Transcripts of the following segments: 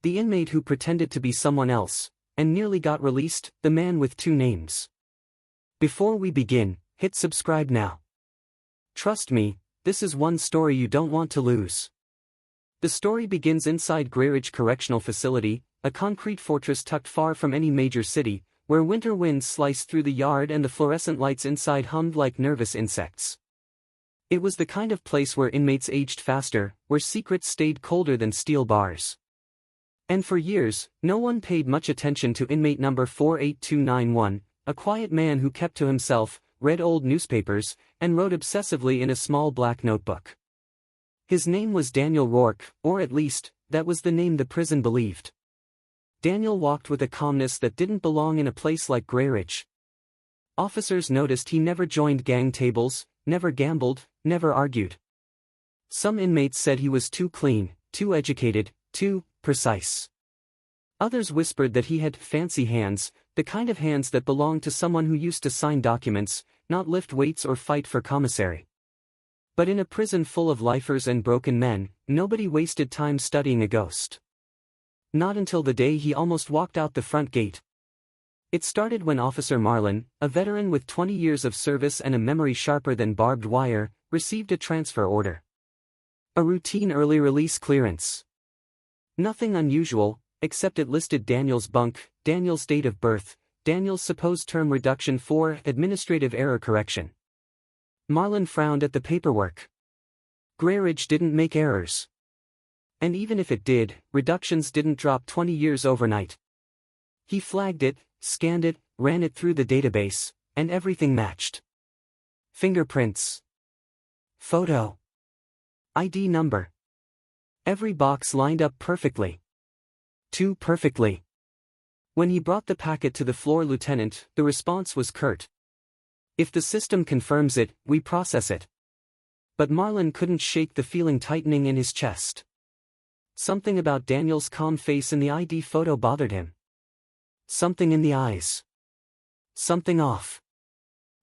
The inmate who pretended to be someone else, and nearly got released, the man with two names. Before we begin, hit subscribe now. Trust me, this is one story you don't want to lose. The story begins inside Greyridge Correctional Facility, a concrete fortress tucked far from any major city, where winter winds sliced through the yard and the fluorescent lights inside hummed like nervous insects. It was the kind of place where inmates aged faster, where secrets stayed colder than steel bars. And for years, no one paid much attention to inmate number 48291, a quiet man who kept to himself, read old newspapers, and wrote obsessively in a small black notebook. His name was Daniel Rourke, or at least, that was the name the prison believed. Daniel walked with a calmness that didn't belong in a place like Greyridge. Officers noticed he never joined gang tables, never gambled, never argued. Some inmates said he was too clean, too educated, too precise. Others whispered that he had fancy hands, the kind of hands that belonged to someone who used to sign documents, not lift weights or fight for commissary. But in a prison full of lifers and broken men, nobody wasted time studying a ghost. Not until the day he almost walked out the front gate. It started when Officer Marlin, a veteran with 20 years of service and a memory sharper than barbed wire, received a transfer order. A routine early release clearance. Nothing unusual, except it listed Daniel's bunk, Daniel's date of birth, Daniel's supposed term reduction for administrative error correction. Marlin frowned at the paperwork. Greyridge didn't make errors. And even if it did, reductions didn't drop 20 years overnight. He flagged it, scanned it, ran it through the database, and everything matched. Fingerprints. Photo. ID number. Every box lined up perfectly. Too perfectly. When he brought the packet to the floor lieutenant, the response was curt. If the system confirms it, we process it. But Marlin couldn't shake the feeling tightening in his chest. Something about Daniel's calm face in the ID photo bothered him. Something in the eyes. Something off.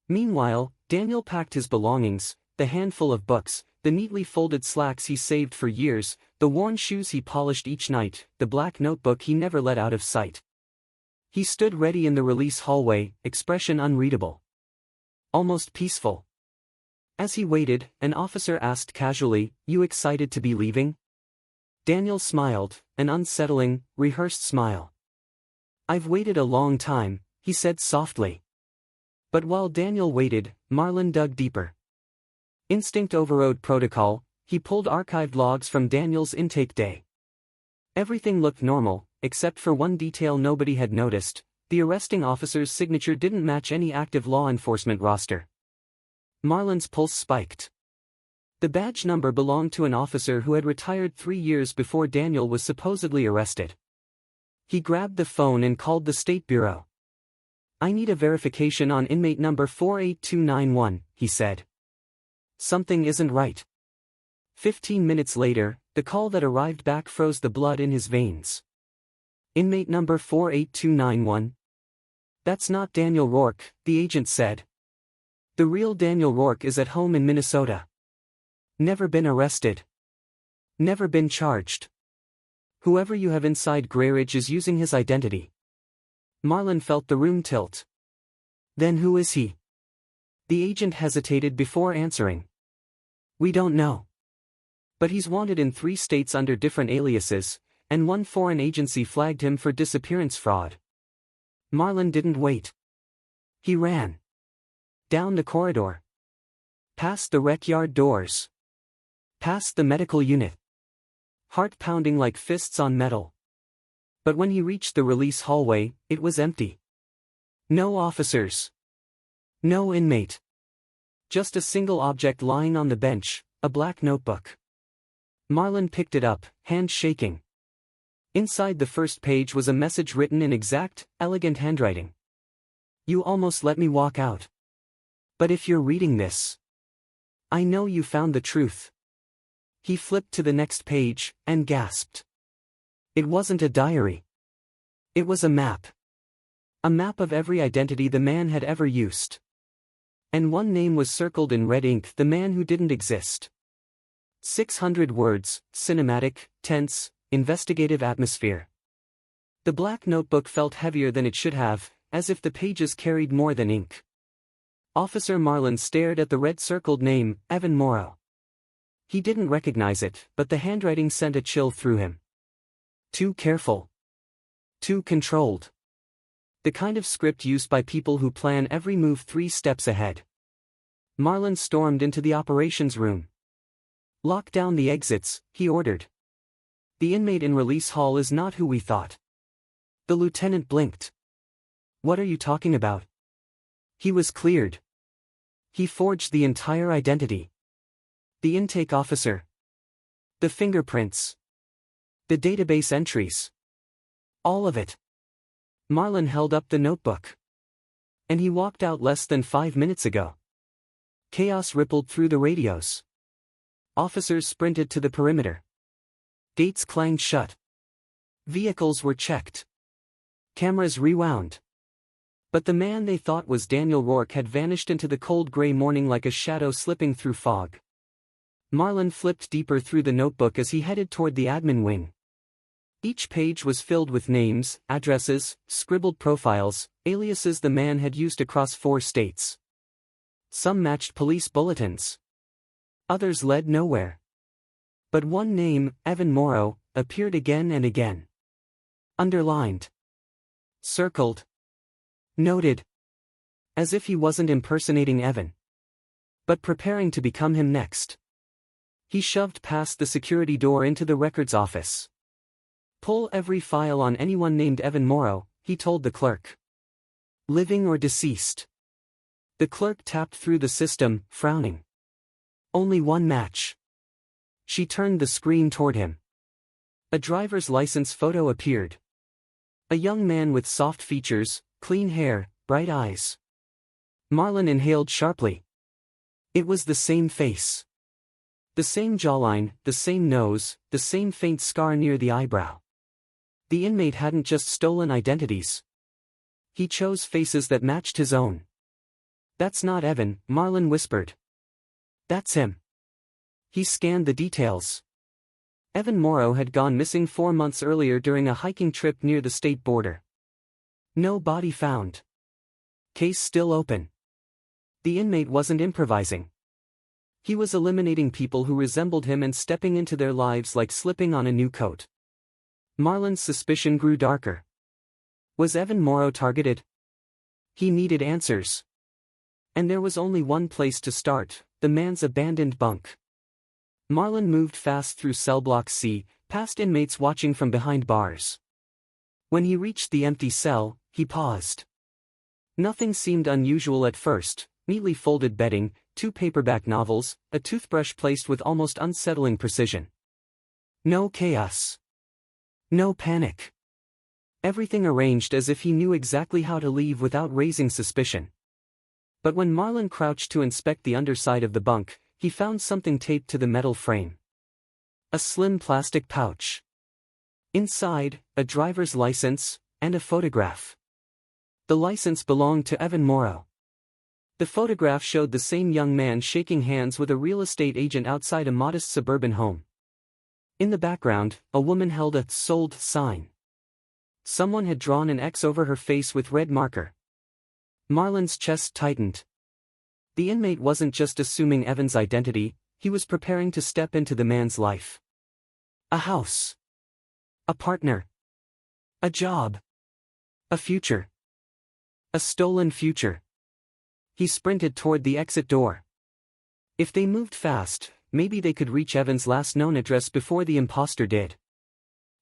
Meanwhile, Daniel packed his belongings, the handful of books, the neatly folded slacks he saved for years, the worn shoes he polished each night, the black notebook he never let out of sight. He stood ready in the release hallway, expression unreadable. Almost peaceful. As he waited, an officer asked casually, "You excited to be leaving?" Daniel smiled, an unsettling, rehearsed smile. "I've waited a long time," he said softly. But while Daniel waited, Marlin dug deeper. Instinct overrode protocol, he pulled archived logs from Daniel's intake day. Everything looked normal, except for one detail nobody had noticed: the arresting officer's signature didn't match any active law enforcement roster. Marlin's pulse spiked. The badge number belonged to an officer who had retired 3 years before Daniel was supposedly arrested. He grabbed the phone and called the State Bureau. "I need a verification on inmate number 48291, he said. "Something isn't right." 15 minutes later, the call that arrived back froze the blood in his veins. "Inmate number 48291? That's not Daniel Rourke," the agent said. "The real Daniel Rourke is at home in Minnesota. Never been arrested. Never been charged. Whoever you have inside Greyridge is using his identity." Marlin felt the room tilt. "Then who is he?" The agent hesitated before answering. "We don't know. But he's wanted in 3 states under different aliases, and one foreign agency flagged him for disappearance fraud." Marlin didn't wait. He ran. Down the corridor. Past the rec yard doors. Past the medical unit. Heart pounding like fists on metal. But when he reached the release hallway, it was empty. No officers. No inmate. Just a single object lying on the bench, a black notebook. Marlin picked it up, hand shaking. Inside the first page was a message written in exact, elegant handwriting. "You almost let me walk out. But if you're reading this, I know you found the truth." He flipped to the next page, and gasped. It wasn't a diary. It was a map. A map of every identity the man had ever used. And one name was circled in red ink: the man who didn't exist. 600 words, cinematic, tense, investigative atmosphere. The black notebook felt heavier than it should have, as if the pages carried more than ink. Officer Marlin stared at the red-circled name, Evan Morrow. He didn't recognize it, but the handwriting sent a chill through him. Too careful. Too controlled. The kind of script used by people who plan every move 3 steps ahead. Marlin stormed into the operations room. "Lock down the exits," he ordered. "The inmate in release hall is not who we thought." The lieutenant blinked. "What are you talking about?" He was cleared. He forged the entire identity. The intake officer. The fingerprints. The database entries. All of it. Marlin held up the notebook. "And he walked out less than 5 minutes ago." Chaos rippled through the radios. Officers sprinted to the perimeter. Gates clanged shut. Vehicles were checked. Cameras rewound. But the man they thought was Daniel Rourke had vanished into the cold gray morning like a shadow slipping through fog. Marlin flipped deeper through the notebook as he headed toward the admin wing. Each page was filled with names, addresses, scribbled profiles, aliases the man had used across 4 states. Some matched police bulletins. Others led nowhere. But one name, Evan Morrow, appeared again and again. Underlined. Circled. Noted. As if he wasn't impersonating Evan, but preparing to become him next. He shoved past the security door into the records office. "Pull every file on anyone named Evan Morrow," he told the clerk. "Living or deceased." The clerk tapped through the system, frowning. Only one match. She turned the screen toward him. A driver's license photo appeared. A young man with soft features, clean hair, bright eyes. Marlin inhaled sharply. It was the same face. The same jawline, the same nose, the same faint scar near the eyebrow. The inmate hadn't just stolen identities. He chose faces that matched his own. "That's not Evan," Marlin whispered. "That's him." He scanned the details. Evan Morrow had gone missing 4 months earlier during a hiking trip near the state border. No body found. Case still open. The inmate wasn't improvising. He was eliminating people who resembled him and stepping into their lives like slipping on a new coat. Marlin's suspicion grew darker. Was Evan Morrow targeted? He needed answers. And there was only one place to start, the man's abandoned bunk. Marlin moved fast through cell block C, past inmates watching from behind bars. When he reached the empty cell, he paused. Nothing seemed unusual at first: neatly folded bedding, 2 paperback novels, a toothbrush placed with almost unsettling precision. No chaos. No panic. Everything arranged as if he knew exactly how to leave without raising suspicion. But when Marlin crouched to inspect the underside of the bunk, he found something taped to the metal frame. A slim plastic pouch. Inside, a driver's license, and a photograph. The license belonged to Evan Morrow. The photograph showed the same young man shaking hands with a real estate agent outside a modest suburban home. In the background, a woman held a "sold" sign. Someone had drawn an X over her face with red marker. Marlin's chest tightened. The inmate wasn't just assuming Evan's identity, he was preparing to step into the man's life. A house. A partner. A job. A future. A stolen future. He sprinted toward the exit door. If they moved fast, maybe they could reach Evan's last known address before the impostor did.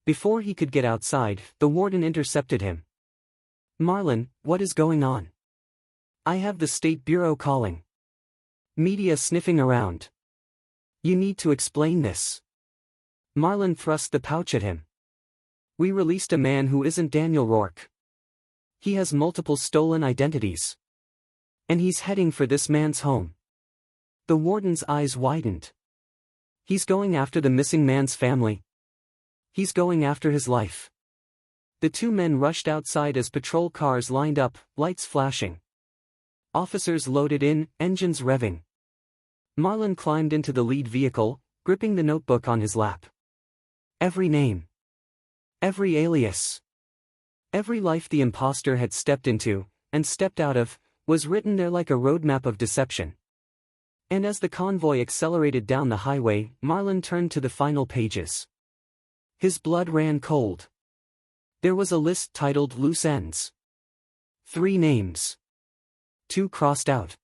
Before he could get outside, the warden intercepted him. "Marlin, what is going on?" "I have the State Bureau calling. Media sniffing around. You need to explain this." Marlin thrust the pouch at him. "We released a man who isn't Daniel Rourke. He has multiple stolen identities. And he's heading for this man's home." The warden's eyes widened. "He's going after the missing man's family. He's going after his life." The 2 men rushed outside as patrol cars lined up, lights flashing. Officers loaded in, engines revving. Marlin climbed into the lead vehicle, gripping the notebook on his lap. Every name. Every alias. Every life the impostor had stepped into, and stepped out of, was written there like a roadmap of deception. And as the convoy accelerated down the highway, Marlon turned to the final pages. His blood ran cold. There was a list titled Loose Ends. 3 names. 2 crossed out.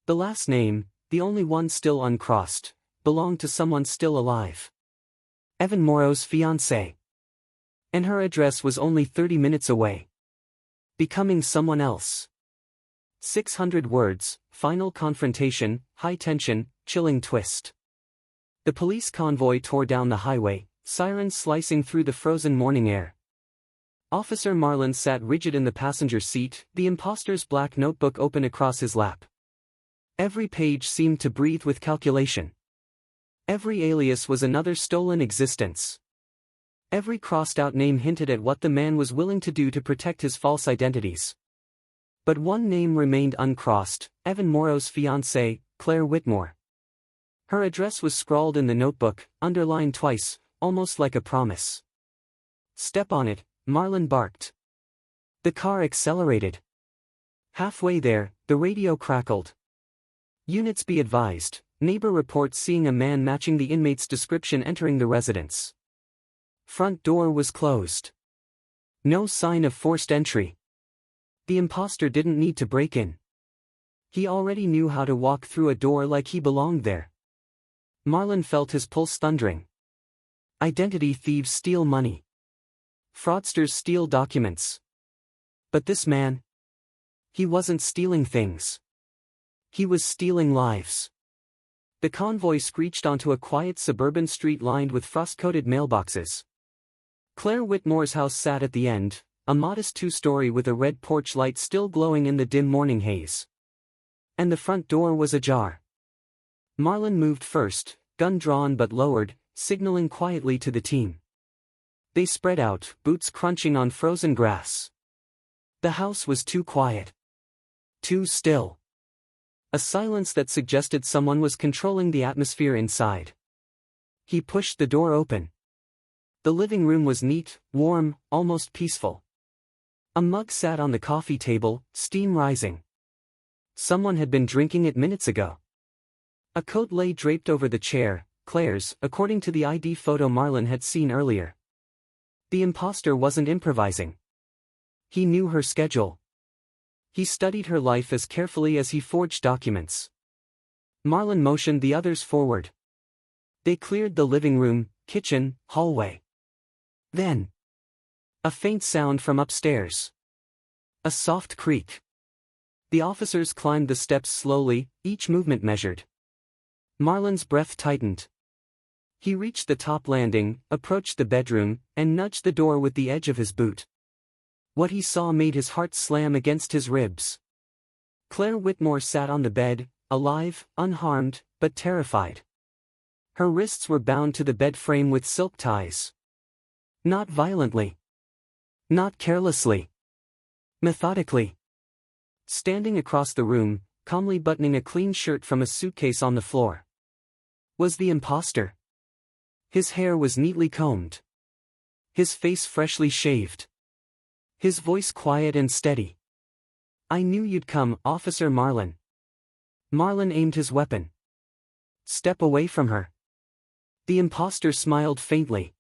The last name, the only one still uncrossed, belonged to someone still alive. Evan Morrow's fiancée. And her address was only 30 minutes away. Becoming someone else. 600 words, final confrontation, high tension, chilling twist. The police convoy tore down the highway, sirens slicing through the frozen morning air. Officer Marlon sat rigid in the passenger seat, the impostor's black notebook open across his lap. Every page seemed to breathe with calculation. Every alias was another stolen existence. Every crossed-out name hinted at what the man was willing to do to protect his false identities. But one name remained uncrossed, Evan Morrow's fiancée, Claire Whitmore. Her address was scrawled in the notebook, underlined twice, almost like a promise. Step on it, Marlon barked. The car accelerated. Halfway there, the radio crackled. Units be advised, neighbor reports seeing a man matching the inmate's description entering the residence. Front door was closed. No sign of forced entry. The impostor didn't need to break in. He already knew how to walk through a door like he belonged there. Marlon felt his pulse thundering. Identity thieves steal money. Fraudsters steal documents. But this man? He wasn't stealing things. He was stealing lives. The convoy screeched onto a quiet suburban street lined with frost-coated mailboxes. Claire Whitmore's house sat at the end, a modest 2-story with a red porch light still glowing in the dim morning haze. And the front door was ajar. Marlon moved first, gun drawn but lowered, signaling quietly to the team. They spread out, boots crunching on frozen grass. The house was too quiet. Too still. A silence that suggested someone was controlling the atmosphere inside. He pushed the door open. The living room was neat, warm, almost peaceful. A mug sat on the coffee table, steam rising. Someone had been drinking it minutes ago. A coat lay draped over the chair, Claire's, according to the ID photo Marlon had seen earlier. The impostor wasn't improvising. He knew her schedule. He studied her life as carefully as he forged documents. Marlon motioned the others forward. They cleared the living room, kitchen, hallway. Then, a faint sound from upstairs. A soft creak. The officers climbed the steps slowly, each movement measured. Marlon's breath tightened. He reached the top landing, approached the bedroom, and nudged the door with the edge of his boot. What he saw made his heart slam against his ribs. Claire Whitmore sat on the bed, alive, unharmed, but terrified. Her wrists were bound to the bed frame with silk ties. Not violently. Not carelessly. Methodically. Standing across the room, calmly buttoning a clean shirt from a suitcase on the floor, was the impostor. His hair was neatly combed. His face freshly shaved. His voice quiet and steady. "I knew you'd come, Officer Marlon." Marlon aimed his weapon. "Step away from her." The impostor smiled faintly.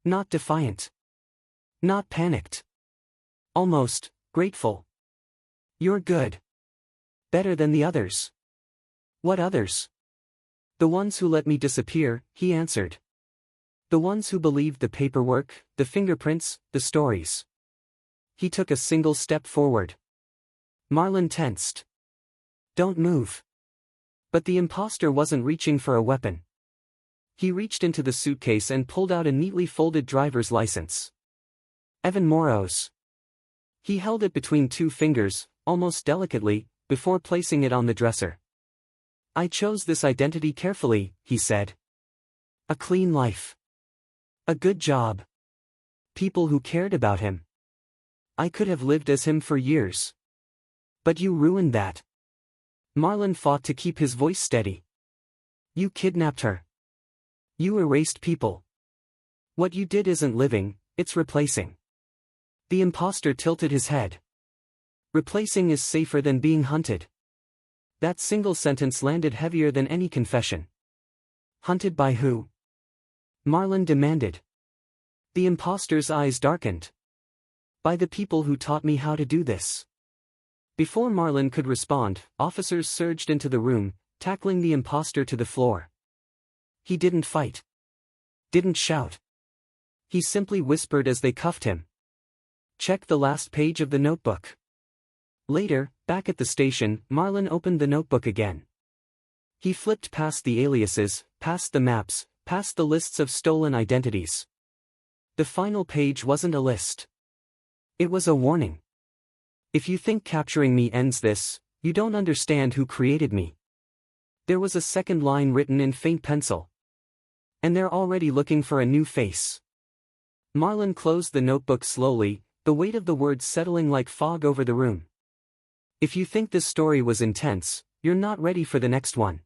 Not defiant. Not panicked. Almost grateful. "You're good. Better than the others." "What others?" "The ones who let me disappear," he answered. "The ones who believed the paperwork, the fingerprints, the stories." He took a single step forward. Marlon tensed. "Don't move." But the impostor wasn't reaching for a weapon. He reached into the suitcase and pulled out a neatly folded driver's license. Evan Morrow's. He held it between 2 fingers, almost delicately, before placing it on the dresser. "I chose this identity carefully," he said. "A clean life. A good job. People who cared about him. I could have lived as him for years. But you ruined that." Marlon fought to keep his voice steady. "You kidnapped her. You erased people. What you did isn't living, It's replacing. The impostor tilted his head. Replacing is safer than being hunted. That single sentence landed heavier than any confession. Hunted by who? Marlon demanded. The impostor's eyes darkened. By the people who taught me how to do this. Before Marlon could respond, officers surged into the room, tackling the impostor to the floor. He didn't fight. Didn't shout. He simply whispered as they cuffed him. Check the last page of the notebook. Later, back at the station, Marlon opened the notebook again. He flipped past the aliases, past the maps, past the lists of stolen identities. The final page wasn't a list. It was a warning. If you think capturing me ends this, you don't understand who created me. There was a second line written in faint pencil. And they're already looking for a new face. Marlon closed the notebook slowly, the weight of the words settling like fog over the room. If you think this story was intense, you're not ready for the next one.